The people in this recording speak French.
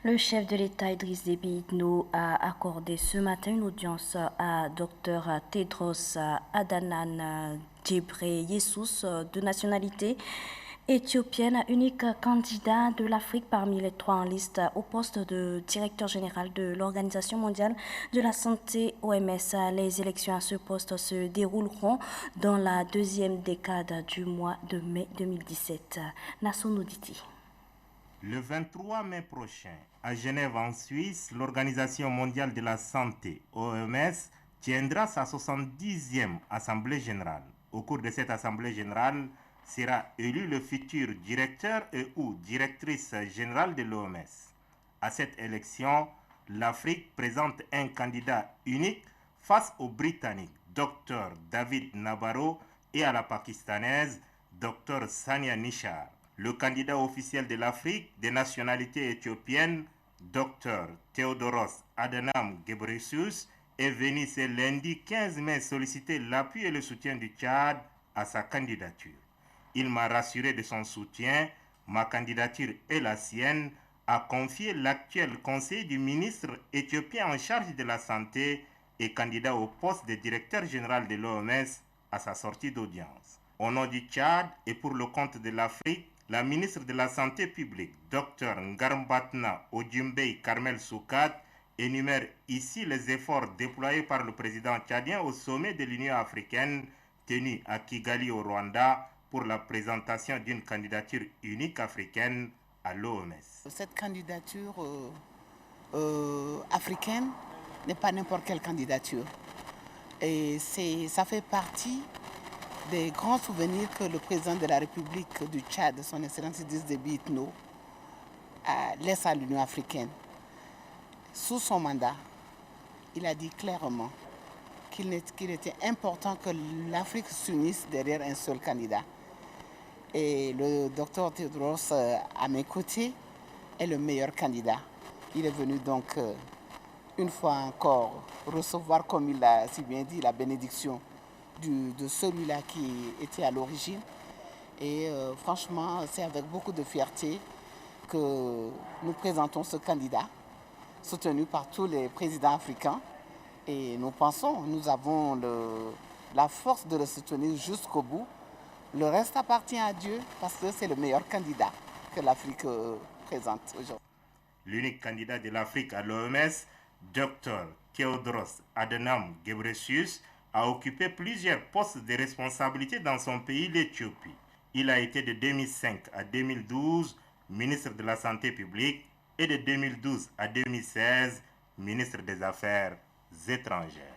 Le chef de l'État Idriss Déby Itno a accordé ce matin une audience à Dr Tedros Adhanom Ghebreyesus, de nationalité éthiopienne, unique candidat de l'Afrique parmi les trois en liste au poste de directeur général de l'Organisation mondiale de la santé OMS. Les élections à ce poste se dérouleront dans la deuxième décade du mois de mai 2017. Nassou Nouditi. Le 23 mai prochain, à Genève en Suisse, l'Organisation mondiale de la santé, OMS, tiendra sa 70e Assemblée générale. Au cours de cette Assemblée générale, sera élu le futur directeur et ou directrice générale de l'OMS. À cette élection, l'Afrique présente un candidat unique face aux Britanniques, Dr David Nabarro, et à la Pakistanaise, Dr Sania Nishar. Le candidat officiel de l'Afrique des nationalités éthiopiennes, Dr Theodoros Adhanom Ghebreyesus, est venu ce lundi 15 mai solliciter l'appui et le soutien du Tchad à sa candidature. Il m'a rassuré de son soutien, ma candidature est la sienne, a confié l'actuel conseiller du ministre éthiopien en charge de la santé et candidat au poste de directeur général de l'OMS à sa sortie d'audience. Au nom du Tchad et pour le compte de l'Afrique, la ministre de la Santé publique, Dr Ngarmbatna Odjumbey Carmel Soukat, énumère ici les efforts déployés par le président tchadien au sommet de l'Union africaine tenu à Kigali au Rwanda pour la présentation d'une candidature unique africaine à l'OMS. Cette candidature africaine n'est pas n'importe quelle candidature. Et ça fait partie des grands souvenirs que le président de la République du Tchad, son Excellence Idriss Déby Itno, laisse à l'Union africaine. Sous son mandat, il a dit clairement qu'il était important que l'Afrique s'unisse derrière un seul candidat. Et le docteur Tedros, à mes côtés, est le meilleur candidat. Il est venu donc, une fois encore, recevoir, comme il l'a si bien dit, la bénédiction de celui-là qui était à l'origine. Et franchement, c'est avec beaucoup de fierté que nous présentons ce candidat, soutenu par tous les présidents africains. Et nous pensons, nous avons la force de le soutenir jusqu'au bout. Le reste appartient à Dieu parce que c'est le meilleur candidat que l'Afrique présente aujourd'hui. L'unique candidat de l'Afrique à l'OMS, Dr Theodoros Adhanom Ghebreyesus, a occupé plusieurs postes de responsabilité dans son pays, l'Éthiopie. Il a été de 2005 à 2012 ministre de la Santé publique et de 2012 à 2016 ministre des Affaires étrangères.